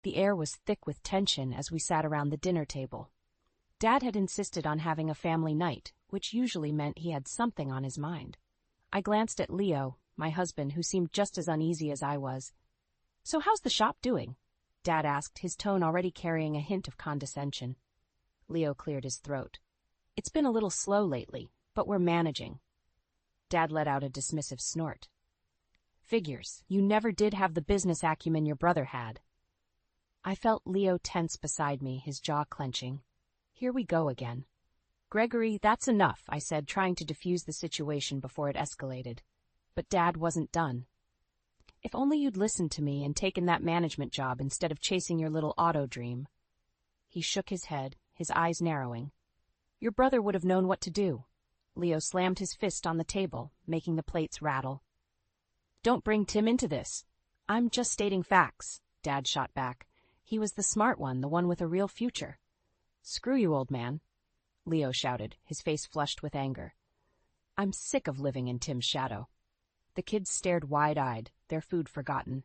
The air was thick with tension as we sat around the dinner table. Dad had insisted on having a family night, which usually meant he had something on his mind. I glanced at Leo, my husband, who seemed just as uneasy as I was. "So how's the shop doing?" Dad asked, his tone already carrying a hint of condescension. Leo cleared his throat. "It's been a little slow lately, but we're managing." Dad let out a dismissive snort. "Figures. You never did have the business acumen your brother had." I felt Leo tense beside me, his jaw clenching. Here we go again. "Gregory, that's enough," I said, trying to defuse the situation before it escalated. But Dad wasn't done. "If only you'd listened to me and taken that management job instead of chasing your little auto dream." He shook his head, his eyes narrowing. "Your brother would have known what to do." Leo slammed his fist on the table, making the plates rattle. "Don't bring Tim into this." "I'm just stating facts," Dad shot back. He was the smart one, the one with a real future. "Screw you, old man," Leo shouted, his face flushed with anger. "I'm sick of living in Tim's shadow." The kids stared wide-eyed, their food forgotten.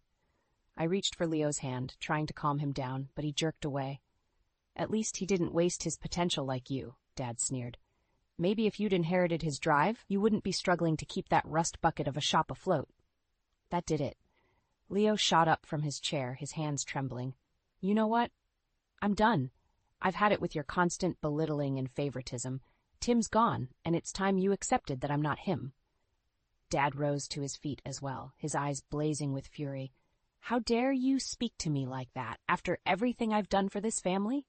I reached for Leo's hand, trying to calm him down, but he jerked away. "At least he didn't waste his potential like you," Dad sneered. "Maybe if you'd inherited his drive, you wouldn't be struggling to keep that rust bucket of a shop afloat." That did it. Leo shot up from his chair, his hands trembling. "You know what? I'm done. I've had it with your constant belittling and favoritism. Tim's gone, and it's time you accepted that I'm not him." Dad rose to his feet as well, his eyes blazing with fury. "How dare you speak to me like that, after everything I've done for this family?"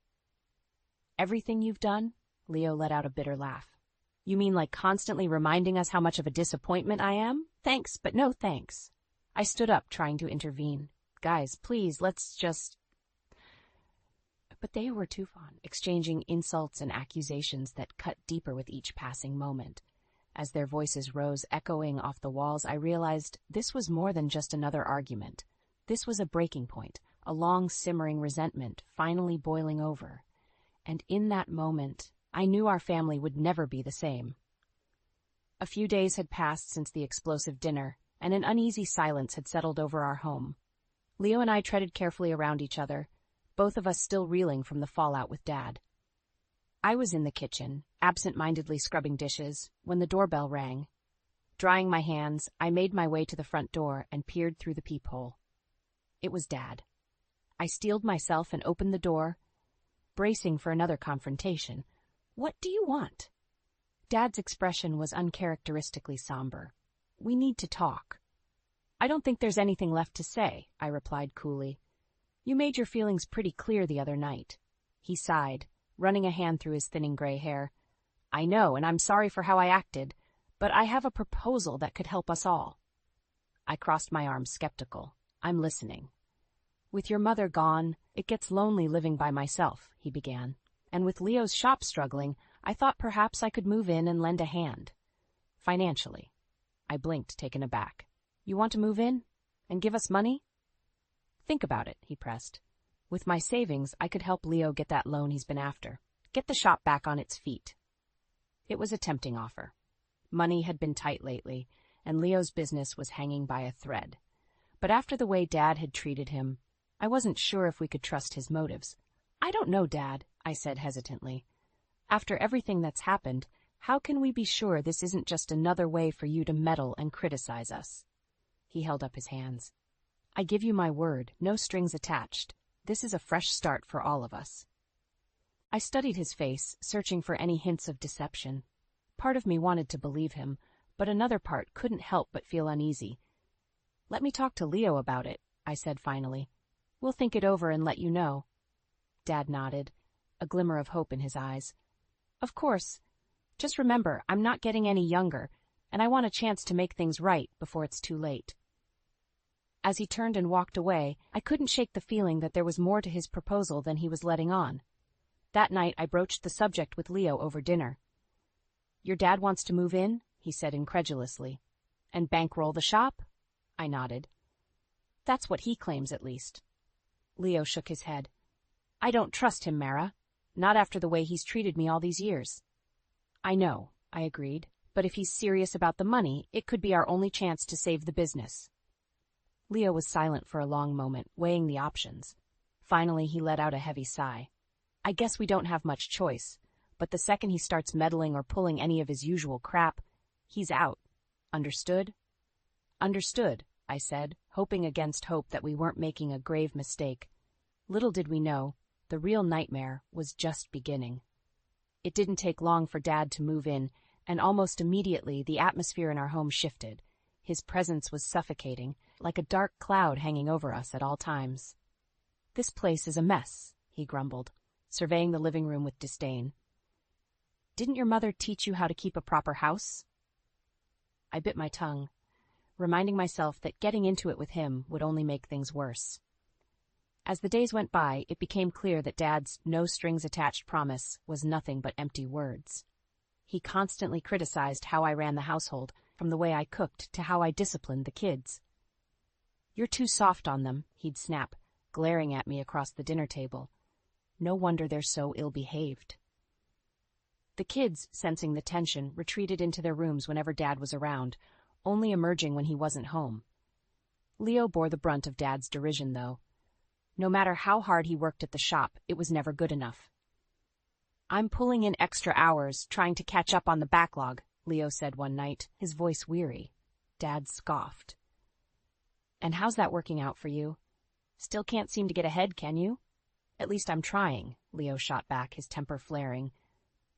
"Everything you've done?" Leo let out a bitter laugh. "You mean like constantly reminding us how much of a disappointment I am? Thanks, but no thanks." I stood up, trying to intervene. "Guys, please, let's just—" But they were too fond, exchanging insults and accusations that cut deeper with each passing moment. As their voices rose echoing off the walls, I realized this was more than just another argument. This was a breaking point, a long simmering resentment finally boiling over. And in that moment, I knew our family would never be the same. A few days had passed since the explosive dinner, and an uneasy silence had settled over our home. Leo and I treaded carefully around each other, both of us still reeling from the fallout with Dad. I was in the kitchen, absent-mindedly scrubbing dishes, when the doorbell rang. Drying my hands, I made my way to the front door and peered through the peephole. It was Dad. I steeled myself and opened the door, bracing for another confrontation. "What do you want?" Dad's expression was uncharacteristically somber. "We need to talk." "I don't think there's anything left to say," I replied coolly. "You made your feelings pretty clear the other night." He sighed, running a hand through his thinning gray hair. "I know, and I'm sorry for how I acted, but I have a proposal that could help us all." I crossed my arms, skeptical. "I'm listening." "With your mother gone, it gets lonely living by myself," he began. "And with Leo's shop struggling, I thought perhaps I could move in and lend a hand. Financially." I blinked, taken aback. "You want to move in? And give us money?" "Think about it," he pressed. "With my savings, I could help Leo get that loan he's been after. Get the shop back on its feet." It was a tempting offer. Money had been tight lately, and Leo's business was hanging by a thread. But after the way Dad had treated him, I wasn't sure if we could trust his motives. "I don't know, Dad," I said hesitantly. "After everything that's happened, how can we be sure this isn't just another way for you to meddle and criticize us?" He held up his hands. "I give you my word, no strings attached. This is a fresh start for all of us." I studied his face, searching for any hints of deception. Part of me wanted to believe him, but another part couldn't help but feel uneasy. "Let me talk to Leo about it," I said finally. "We'll think it over and let you know." Dad nodded, a glimmer of hope in his eyes. "Of course. Just remember, I'm not getting any younger, and I want a chance to make things right before it's too late." As he turned and walked away, I couldn't shake the feeling that there was more to his proposal than he was letting on. That night, I broached the subject with Leo over dinner. "Your dad wants to move in?" he said incredulously. "And bankroll the shop?" I nodded. "That's what he claims, at least." Leo shook his head. "I don't trust him, Mara. Not after the way he's treated me all these years." "I know," I agreed. "But if he's serious about the money, it could be our only chance to save the business." Leo was silent for a long moment, weighing the options. Finally, he let out a heavy sigh. I guess we don't have much choice, but the second he starts meddling or pulling any of his usual crap, he's out. Understood? Understood, I said, hoping against hope that we weren't making a grave mistake. Little did we know, the real nightmare was just beginning. It didn't take long for Dad to move in, and almost immediately the atmosphere in our home shifted. His presence was suffocating, like a dark cloud hanging over us at all times. This place is a mess, he grumbled, surveying the living room with disdain. Didn't your mother teach you how to keep a proper house? I bit my tongue, reminding myself that getting into it with him would only make things worse. As the days went by, it became clear that Dad's no-strings-attached promise was nothing but empty words. He constantly criticized how I ran the household, from the way I cooked to how I disciplined the kids. You're too soft on them, he'd snap, glaring at me across the dinner table. No wonder they're so ill-behaved. The kids, sensing the tension, retreated into their rooms whenever Dad was around, only emerging when he wasn't home. Leo bore the brunt of Dad's derision, though. No matter how hard he worked at the shop, it was never good enough. I'm pulling in extra hours, trying to catch up on the backlog, Leo said one night, his voice weary. Dad scoffed. And how's that working out for you? Still can't seem to get ahead, can you? At least I'm trying, Leo shot back, his temper flaring.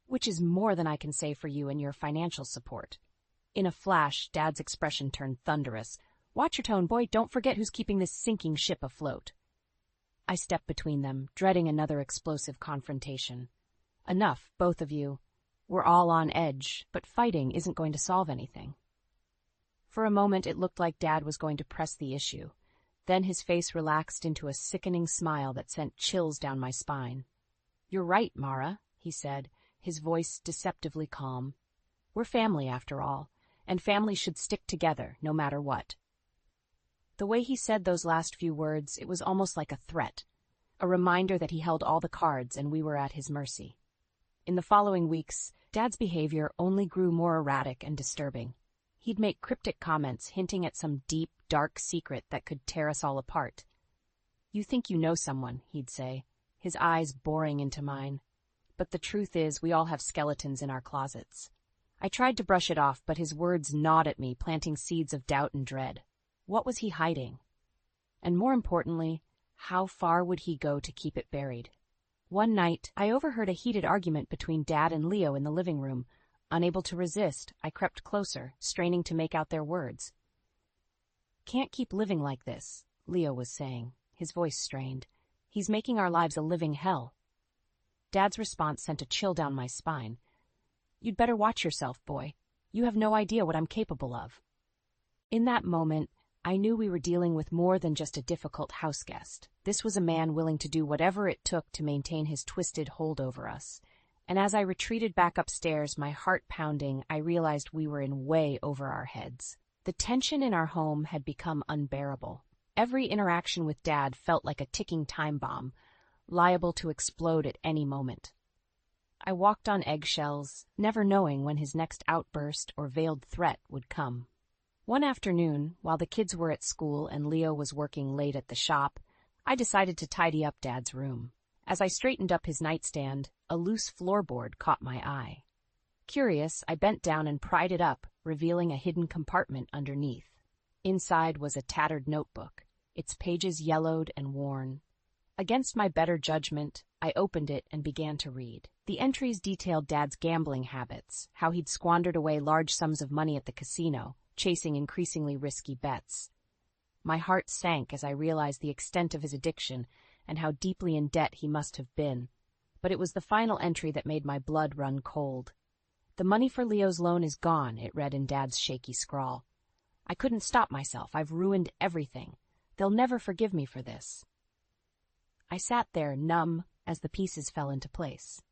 Which is more than I can say for you and your financial support. In a flash, Dad's expression turned thunderous. Watch your tone, boy, don't forget who's keeping this sinking ship afloat. I stepped between them, dreading another explosive confrontation. Enough, both of you. We're all on edge, but fighting isn't going to solve anything. For a moment, it looked like Dad was going to press the issue. Then his face relaxed into a sickening smile that sent chills down my spine. You're right, Mara, he said, his voice deceptively calm. We're family, after all, and family should stick together, no matter what. The way he said those last few words, it was almost like a threat, a reminder that he held all the cards and we were at his mercy. In the following weeks, Dad's behavior only grew more erratic and disturbing. He'd make cryptic comments hinting at some deep, dark secret that could tear us all apart. You think you know someone, he'd say, his eyes boring into mine. But the truth is, we all have skeletons in our closets. I tried to brush it off, but his words gnawed at me, planting seeds of doubt and dread. What was he hiding? And more importantly, how far would he go to keep it buried? One night, I overheard a heated argument between Dad and Leo in the living room. Unable to resist, I crept closer, straining to make out their words. Can't keep living like this, Leo was saying, his voice strained. He's making our lives a living hell. Dad's response sent a chill down my spine. You'd better watch yourself, boy. You have no idea what I'm capable of. In that moment, I knew we were dealing with more than just a difficult houseguest. This was a man willing to do whatever it took to maintain his twisted hold over us. And as I retreated back upstairs, my heart pounding, I realized we were in way over our heads. The tension in our home had become unbearable. Every interaction with Dad felt like a ticking time bomb, liable to explode at any moment. I walked on eggshells, never knowing when his next outburst or veiled threat would come. One afternoon, while the kids were at school and Leo was working late at the shop, I decided to tidy up Dad's room. As I straightened up his nightstand, a loose floorboard caught my eye. Curious, I bent down and pried it up, revealing a hidden compartment underneath. Inside was a tattered notebook, its pages yellowed and worn. Against my better judgment, I opened it and began to read. The entries detailed Dad's gambling habits, how he'd squandered away large sums of money at the casino, chasing increasingly risky bets. My heart sank as I realized the extent of his addiction and how deeply in debt he must have been. But it was the final entry that made my blood run cold. The money for Leo's loan is gone, it read in Dad's shaky scrawl. I couldn't stop myself. I've ruined everything. They'll never forgive me for this. I sat there, numb, as the pieces fell into place.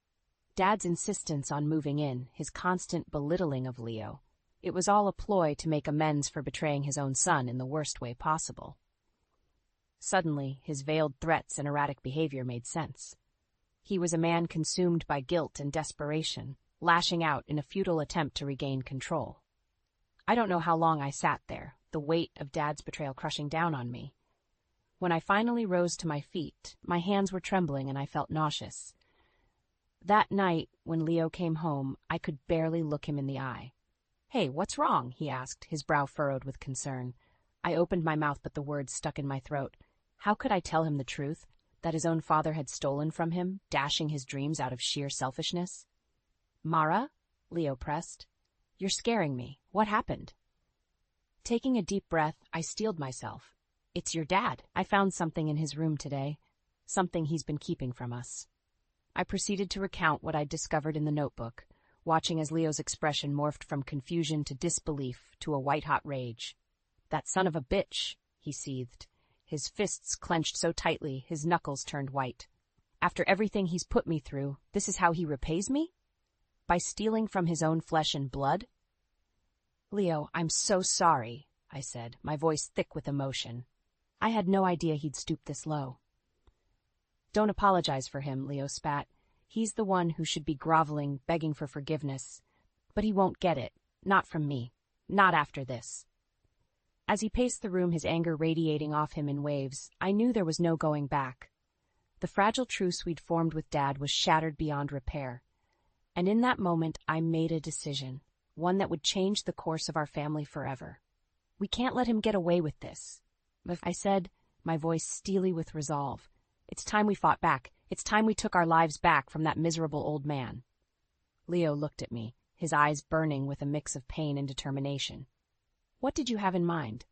Dad's insistence on moving in, his constant belittling of Leo. It was all a ploy to make amends for betraying his own son in the worst way possible. Suddenly, his veiled threats and erratic behavior made sense. He was a man consumed by guilt and desperation, lashing out in a futile attempt to regain control. I don't know how long I sat there, the weight of Dad's betrayal crushing down on me. When I finally rose to my feet, my hands were trembling and I felt nauseous. That night, when Leo came home, I could barely look him in the eye. "Hey, what's wrong?" he asked, his brow furrowed with concern. I opened my mouth, but the words stuck in my throat. How could I tell him the truth? That his own father had stolen from him, dashing his dreams out of sheer selfishness? "Mara?" Leo pressed. "You're scaring me. What happened?" Taking a deep breath, I steeled myself. "It's your dad. I found something in his room today. Something he's been keeping from us." I proceeded to recount what I'd discovered in the notebook, watching as Leo's expression morphed from confusion to disbelief to a white-hot rage. "That son of a bitch," he seethed, his fists clenched so tightly his knuckles turned white. "After everything he's put me through, this is how he repays me? By stealing from his own flesh and blood?" "Leo, I'm so sorry," I said, my voice thick with emotion. I had no idea he'd stoop this low. "Don't apologize for him," Leo spat. "He's the one who should be groveling, begging for forgiveness. But he won't get it. Not from me. Not after this." As he paced the room, his anger radiating off him in waves, I knew there was no going back. The fragile truce we'd formed with Dad was shattered beyond repair. And in that moment, I made a decision, one that would change the course of our family forever. "We can't let him get away with this," I said, my voice steely with resolve. "It's time we fought back. It's time we took our lives back from that miserable old man." Leo looked at me, his eyes burning with a mix of pain and determination. "What did you have in mind?"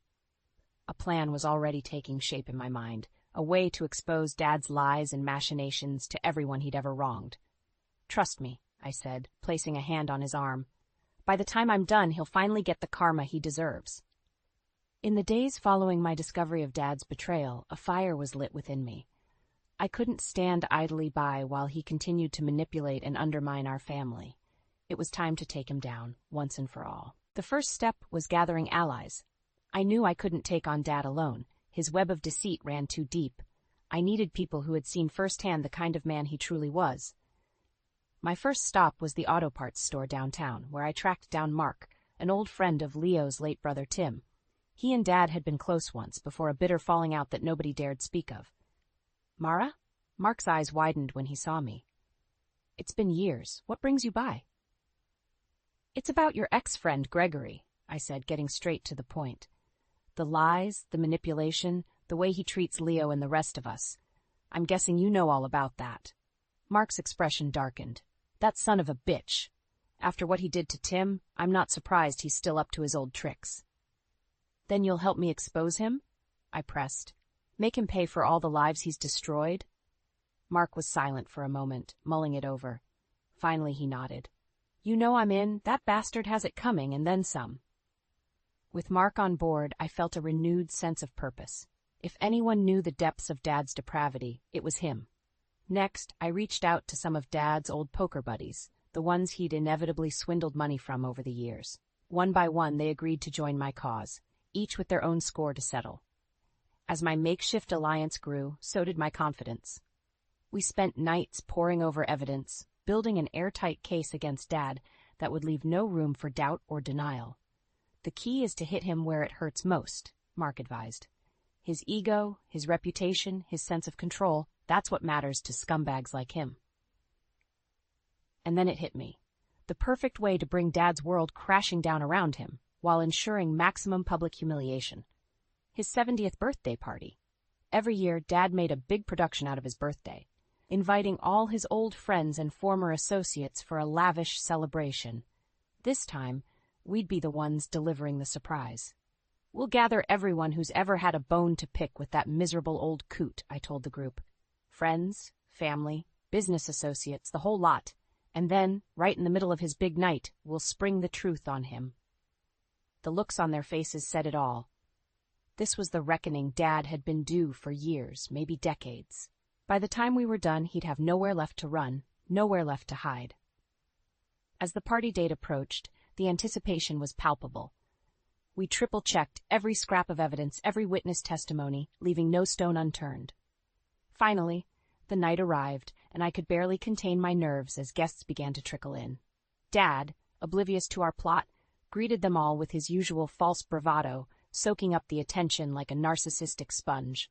A plan was already taking shape in my mind, a way to expose Dad's lies and machinations to everyone he'd ever wronged. "Trust me," I said, placing a hand on his arm. "By the time I'm done, he'll finally get the karma he deserves." In the days following my discovery of Dad's betrayal, a fire was lit within me. I couldn't stand idly by while he continued to manipulate and undermine our family. It was time to take him down, once and for all. The first step was gathering allies. I knew I couldn't take on Dad alone. His web of deceit ran too deep. I needed people who had seen firsthand the kind of man he truly was. My first stop was the auto parts store downtown, where I tracked down Mark, an old friend of Leo's late brother Tim. He and Dad had been close once, before a bitter falling out that nobody dared speak of. "Mara?" Mark's eyes widened when he saw me. "It's been years. What brings you by?" "It's about your ex-friend, Gregory," I said, getting straight to the point. "The lies, the manipulation, the way he treats Leo and the rest of us. I'm guessing you know all about that." Mark's expression darkened. "That son of a bitch. After what he did to Tim, I'm not surprised he's still up to his old tricks." "Then you'll help me expose him?" I pressed. "Make him pay for all the lives he's destroyed?" Mark was silent for a moment, mulling it over. Finally he nodded. "You know I'm in. That bastard has it coming, and then some." With Mark on board, I felt a renewed sense of purpose. If anyone knew the depths of Dad's depravity, it was him. Next, I reached out to some of Dad's old poker buddies, the ones he'd inevitably swindled money from over the years. One by one, they agreed to join my cause, each with their own score to settle. As my makeshift alliance grew, so did my confidence. We spent nights poring over evidence, building an airtight case against Dad that would leave no room for doubt or denial. "The key is to hit him where it hurts most," Mark advised. "His ego, his reputation, his sense of control, that's what matters to scumbags like him." And then it hit me. The perfect way to bring Dad's world crashing down around him, while ensuring maximum public humiliation. His 70th birthday party. Every year, Dad made a big production out of his birthday, inviting all his old friends and former associates for a lavish celebration. This time, we'd be the ones delivering the surprise. "We'll gather everyone who's ever had a bone to pick with that miserable old coot," I told the group. "Friends, family, business associates, the whole lot. And then, right in the middle of his big night, we'll spring the truth on him." The looks on their faces said it all. This was the reckoning Dad had been due for years, maybe decades. By the time we were done, he'd have nowhere left to run, nowhere left to hide. As the party date approached, the anticipation was palpable. We triple-checked every scrap of evidence, every witness testimony, leaving no stone unturned. Finally, the night arrived, and I could barely contain my nerves as guests began to trickle in. Dad, oblivious to our plot, greeted them all with his usual false bravado, soaking up the attention like a narcissistic sponge.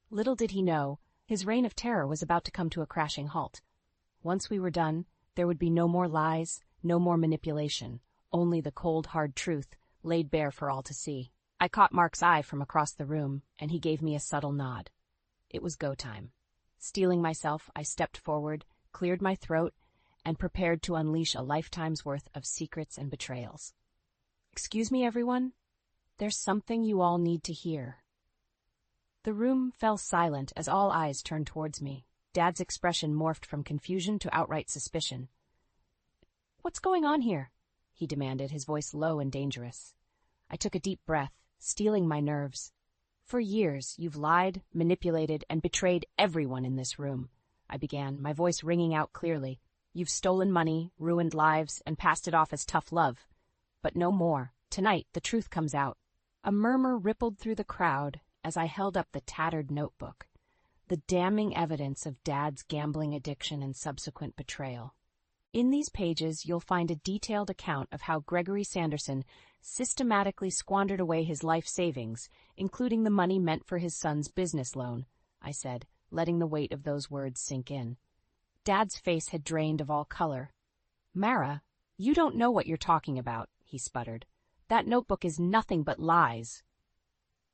Little did he know, his reign of terror was about to come to a crashing halt. Once we were done, there would be no more lies, no more manipulation, only the cold, hard truth, laid bare for all to see. I caught Mark's eye from across the room, and he gave me a subtle nod. It was go time. Steeling myself, I stepped forward, cleared my throat, and prepared to unleash a lifetime's worth of secrets and betrayals. "Excuse me, everyone. There's something you all need to hear." The room fell silent as all eyes turned towards me. Dad's expression morphed from confusion to outright suspicion. "What's going on here?" he demanded, his voice low and dangerous. I took a deep breath, steeling my nerves. "For years, you've lied, manipulated, and betrayed everyone in this room," I began, my voice ringing out clearly. "You've stolen money, ruined lives, and passed it off as tough love. But no more. Tonight, the truth comes out." A murmur rippled through the crowd as I held up the tattered notebook, the damning evidence of Dad's gambling addiction and subsequent betrayal. In these pages, you'll find a detailed account of how Gregory Sanderson systematically squandered away his life savings, including the money meant for his son's business loan, I said, letting the weight of those words sink in. Dad's face had drained of all color. "Mara, you don't know what you're talking about," he sputtered. "That notebook is nothing but lies."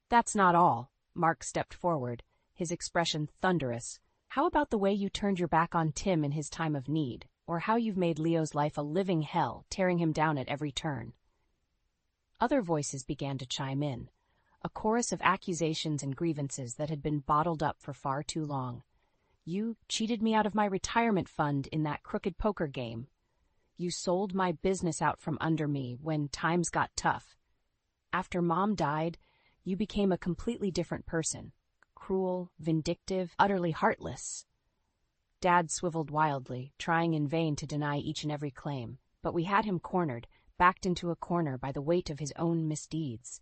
"That's not all." Mark stepped forward, his expression thunderous. "How about the way you turned your back on Tim in his time of need, or how you've made Leo's life a living hell, tearing him down at every turn?" Other voices began to chime in, a chorus of accusations and grievances that had been bottled up for far too long. "You cheated me out of my retirement fund in that crooked poker game. You sold my business out from under me when times got tough. After Mom died, you became a completely different person. Cruel, vindictive, utterly heartless." Dad swiveled wildly, trying in vain to deny each and every claim, but we had him cornered, backed into a corner by the weight of his own misdeeds.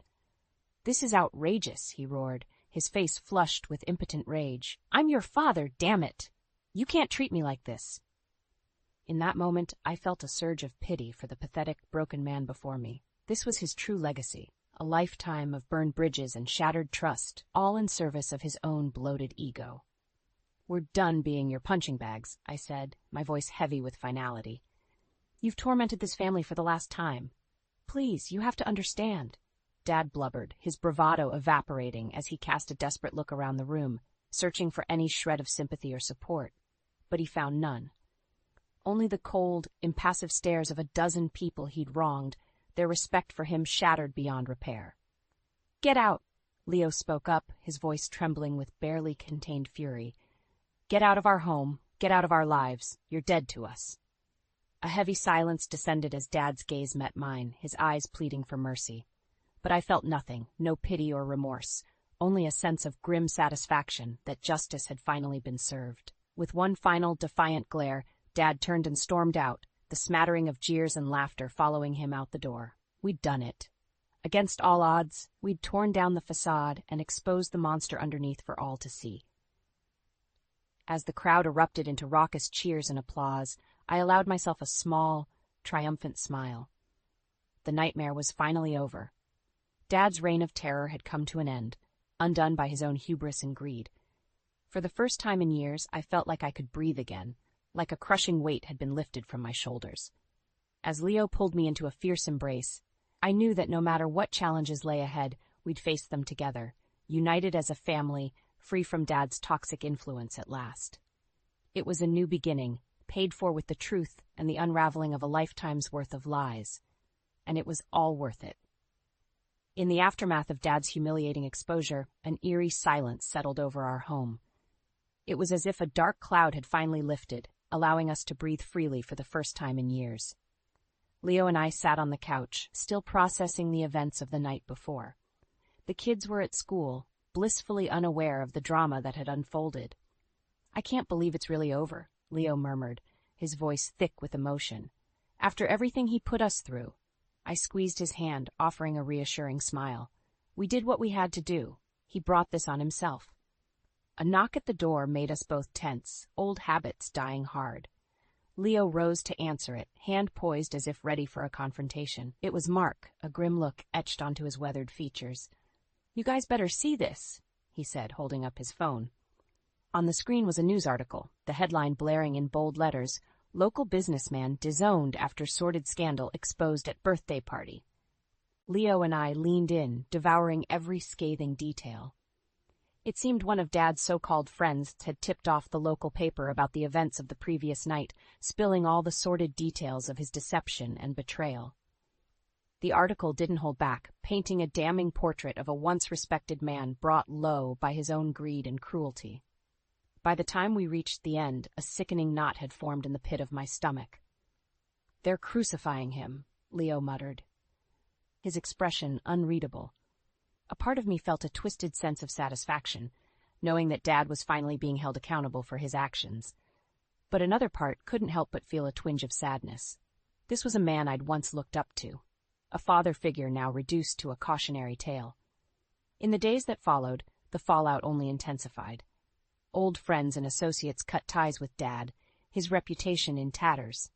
"This is outrageous," he roared, his face flushed with impotent rage. "I'm your father, damn it! You can't treat me like this." In that moment, I felt a surge of pity for the pathetic, broken man before me. This was his true legacy, a lifetime of burned bridges and shattered trust, all in service of his own bloated ego. "We're done being your punching bags," I said, my voice heavy with finality. "You've tormented this family for the last time. Please, you have to understand." Dad blubbered, his bravado evaporating as he cast a desperate look around the room, searching for any shred of sympathy or support. But he found none. Only the cold, impassive stares of a dozen people he'd wronged, their respect for him shattered beyond repair. "Get out," Leo spoke up, his voice trembling with barely contained fury. "Get out of our home, get out of our lives. You're dead to us." A heavy silence descended as Dad's gaze met mine, his eyes pleading for mercy. But I felt nothing, no pity or remorse, only a sense of grim satisfaction that justice had finally been served. With one final defiant glare, Dad turned and stormed out, the smattering of jeers and laughter following him out the door. We'd done it. Against all odds, we'd torn down the facade and exposed the monster underneath for all to see. As the crowd erupted into raucous cheers and applause, I allowed myself a small, triumphant smile. The nightmare was finally over. Dad's reign of terror had come to an end, undone by his own hubris and greed. For the first time in years, I felt like I could breathe again, like a crushing weight had been lifted from my shoulders. As Leo pulled me into a fierce embrace, I knew that no matter what challenges lay ahead, we'd face them together, united as a family, free from Dad's toxic influence at last. It was a new beginning, paid for with the truth and the unraveling of a lifetime's worth of lies. And it was all worth it. In the aftermath of Dad's humiliating exposure, an eerie silence settled over our home. It was as if a dark cloud had finally lifted, allowing us to breathe freely for the first time in years. Leo and I sat on the couch, still processing the events of the night before. The kids were at school, blissfully unaware of the drama that had unfolded. "I can't believe it's really over," Leo murmured, his voice thick with emotion. "After everything he put us through." I squeezed his hand, offering a reassuring smile. "We did what we had to do. He brought this on himself." A knock at the door made us both tense, old habits dying hard. Leo rose to answer it, hand poised as if ready for a confrontation. It was Mark, a grim look etched onto his weathered features. "You guys better see this." he said, holding up his phone. On the screen was a news article, the headline blaring in bold letters, "Local businessman disowned after sordid scandal exposed at birthday party." Leo and I leaned in, devouring every scathing detail. It seemed one of Dad's so-called friends had tipped off the local paper about the events of the previous night, spilling all the sordid details of his deception and betrayal. The article didn't hold back, painting a damning portrait of a once-respected man brought low by his own greed and cruelty. By the time we reached the end, a sickening knot had formed in the pit of my stomach. "They're crucifying him," Leo muttered, his expression unreadable. A part of me felt a twisted sense of satisfaction, knowing that Dad was finally being held accountable for his actions. But another part couldn't help but feel a twinge of sadness. This was a man I'd once looked up to, a father figure now reduced to a cautionary tale. In the days that followed, the fallout only intensified. Old friends and associates cut ties with Dad, his reputation in tatters.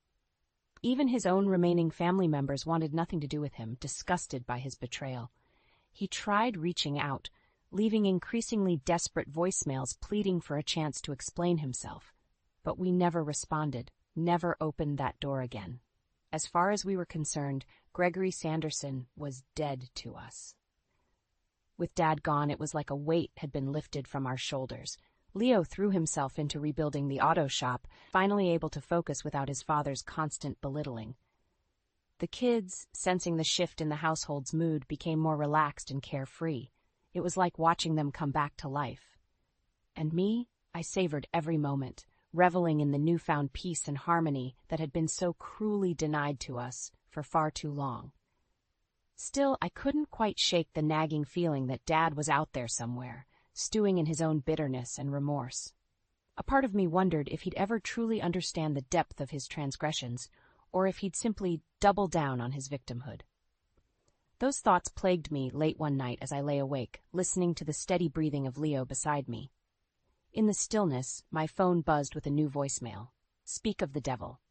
Even his own remaining family members wanted nothing to do with him, disgusted by his betrayal. He tried reaching out, leaving increasingly desperate voicemails pleading for a chance to explain himself. But we never responded, never opened that door again. As far as we were concerned, Gregory Sanderson was dead to us. With Dad gone, it was like a weight had been lifted from our shoulders. Leo threw himself into rebuilding the auto shop, finally able to focus without his father's constant belittling. The kids, sensing the shift in the household's mood, became more relaxed and carefree. It was like watching them come back to life. And me, I savored every moment, reveling in the newfound peace and harmony that had been so cruelly denied to us for far too long. Still, I couldn't quite shake the nagging feeling that Dad was out there somewhere, stewing in his own bitterness and remorse. A part of me wondered if he'd ever truly understand the depth of his transgressions, or if he'd simply double down on his victimhood. Those thoughts plagued me late one night as I lay awake, listening to the steady breathing of Leo beside me. In the stillness, my phone buzzed with a new voicemail. "Speak of the devil."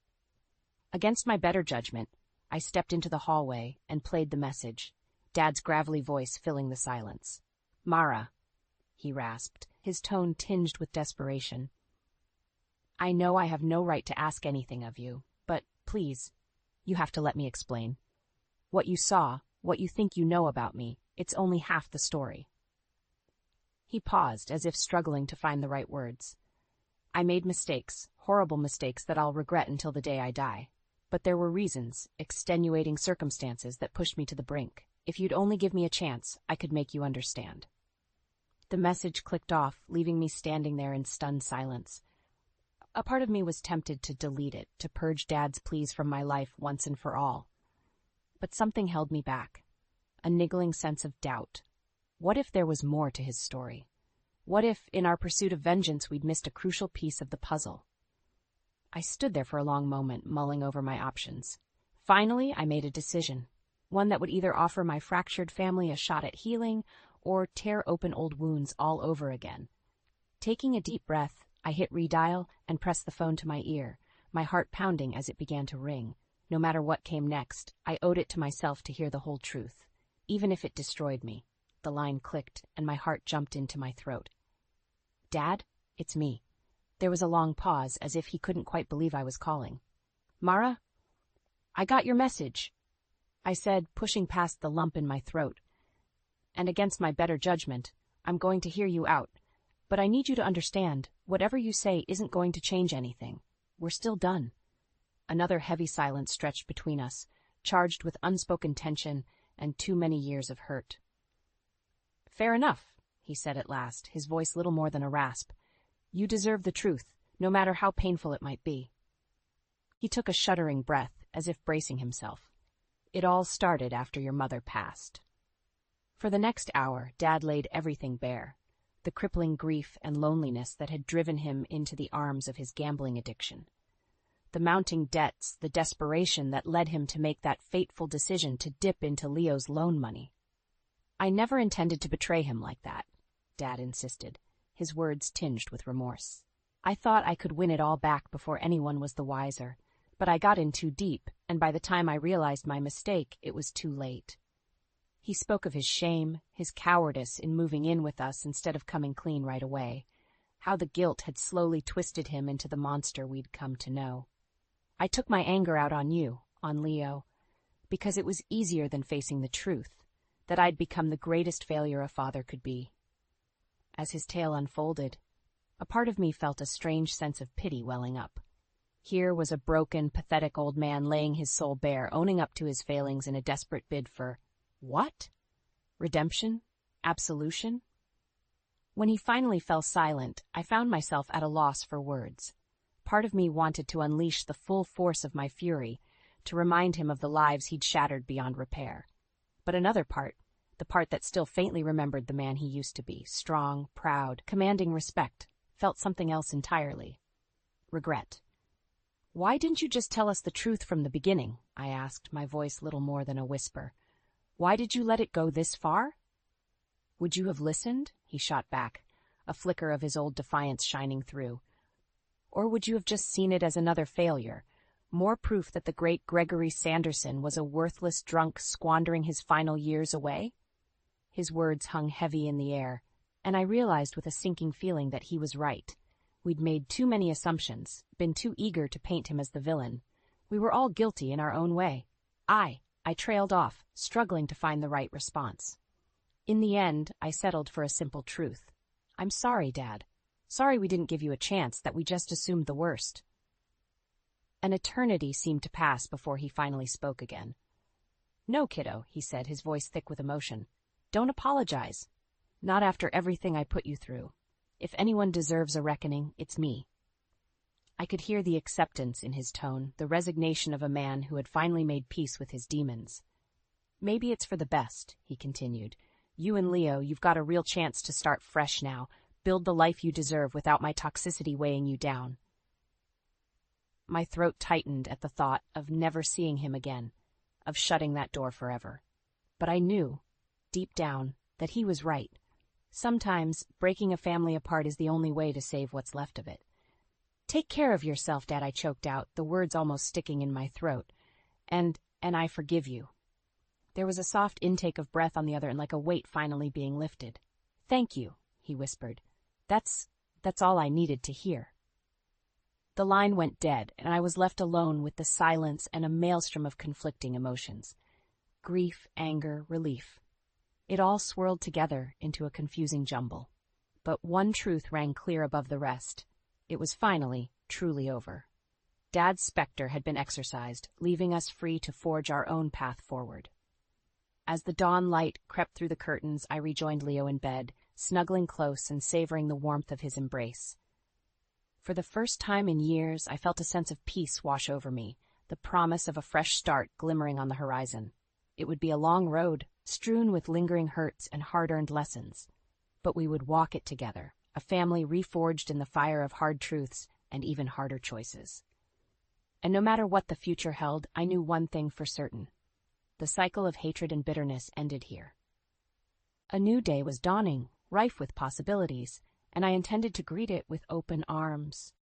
Against my better judgment, I stepped into the hallway and played the message, Dad's gravelly voice filling the silence. "Mara," he rasped, his tone tinged with desperation. "I know I have no right to ask anything of you, but please, you have to let me explain. What you saw, what you think you know about me, it's only half the story." He paused, as if struggling to find the right words. "I made mistakes, horrible mistakes that I'll regret until the day I die. But there were reasons, extenuating circumstances that pushed me to the brink. If you'd only give me a chance, I could make you understand." The message clicked off, leaving me standing there in stunned silence. A part of me was tempted to delete it, to purge Dad's pleas from my life once and for all. But something held me back, a niggling sense of doubt. What if there was more to his story? What if, in our pursuit of vengeance, we'd missed a crucial piece of the puzzle? I stood there for a long moment, mulling over my options. Finally, I made a decision, one that would either offer my fractured family a shot at healing or tear open old wounds all over again. Taking a deep breath, I hit redial and pressed the phone to my ear, my heart pounding as it began to ring. No matter what came next, I owed it to myself to hear the whole truth, even if it destroyed me. The line clicked, and my heart jumped into my throat. "Dad, it's me." There was a long pause, as if he couldn't quite believe I was calling. "Mara? I got your message," I said, pushing past the lump in my throat. "And against my better judgment, I'm going to hear you out. But I need you to understand, whatever you say isn't going to change anything. We're still done." Another heavy silence stretched between us, charged with unspoken tension and too many years of hurt. "Fair enough," he said at last, his voice little more than a rasp. "You deserve the truth, no matter how painful it might be." He took a shuddering breath, as if bracing himself. "It all started after your mother passed." For the next hour, Dad laid everything bare, the crippling grief and loneliness that had driven him into the arms of his gambling addiction, the mounting debts, the desperation that led him to make that fateful decision to dip into Leo's loan money. "I never intended to betray him like that," Dad insisted, his words tinged with remorse. "I thought I could win it all back before anyone was the wiser, but I got in too deep, and by the time I realized my mistake, it was too late." He spoke of his shame, his cowardice in moving in with us instead of coming clean right away, how the guilt had slowly twisted him into the monster we'd come to know. I took my anger out on you, on Leo, because it was easier than facing the truth, that I'd become the greatest failure a father could be. As his tale unfolded, a part of me felt a strange sense of pity welling up. Here was a broken, pathetic old man laying his soul bare, owning up to his failings in a desperate bid for what? Redemption? Absolution? When he finally fell silent, I found myself at a loss for words. Part of me wanted to unleash the full force of my fury, to remind him of the lives he'd shattered beyond repair. But another part, the part that still faintly remembered the man he used to be, strong, proud, commanding respect, felt something else entirely. Regret. "Why didn't you just tell us the truth from the beginning?" I asked, my voice little more than a whisper. "Why did you let it go this far?" "Would you have listened?" he shot back, a flicker of his old defiance shining through. "Or would you have just seen it as another failure, more proof that the great Gregory Sanderson was a worthless drunk squandering his final years away?" His words hung heavy in the air, and I realized with a sinking feeling that he was right. We'd made too many assumptions, been too eager to paint him as the villain. We were all guilty in our own way. I trailed off, struggling to find the right response. In the end, I settled for a simple truth. "I'm sorry, Dad. Sorry we didn't give you a chance, that we just assumed the worst." An eternity seemed to pass before he finally spoke again. "No, kiddo," he said, his voice thick with emotion. "Don't apologize. Not after everything I put you through. If anyone deserves a reckoning, it's me." I could hear the acceptance in his tone, the resignation of a man who had finally made peace with his demons. "Maybe it's for the best," he continued. "You and Leo, you've got a real chance to start fresh now, build the life you deserve without my toxicity weighing you down." My throat tightened at the thought of never seeing him again, of shutting that door forever. But I knew, deep down, that he was right. Sometimes, breaking a family apart is the only way to save what's left of it. "Take care of yourself, Dad," I choked out, the words almost sticking in my throat. And I forgive you." There was a soft intake of breath on the other end, like a weight finally being lifted. "Thank you," he whispered. That's all I needed to hear." The line went dead, and I was left alone with the silence and a maelstrom of conflicting emotions. Grief, anger, relief. It all swirled together into a confusing jumble. But one truth rang clear above the rest. It was finally, truly over. Dad's specter had been exorcised, leaving us free to forge our own path forward. As the dawn light crept through the curtains, I rejoined Leo in bed, snuggling close and savoring the warmth of his embrace. For the first time in years, I felt a sense of peace wash over me, the promise of a fresh start glimmering on the horizon. It would be a long road, strewn with lingering hurts and hard-earned lessons, but we would walk it together, a family reforged in the fire of hard truths and even harder choices. And no matter what the future held, I knew one thing for certain. The cycle of hatred and bitterness ended here. A new day was dawning, rife with possibilities, and I intended to greet it with open arms.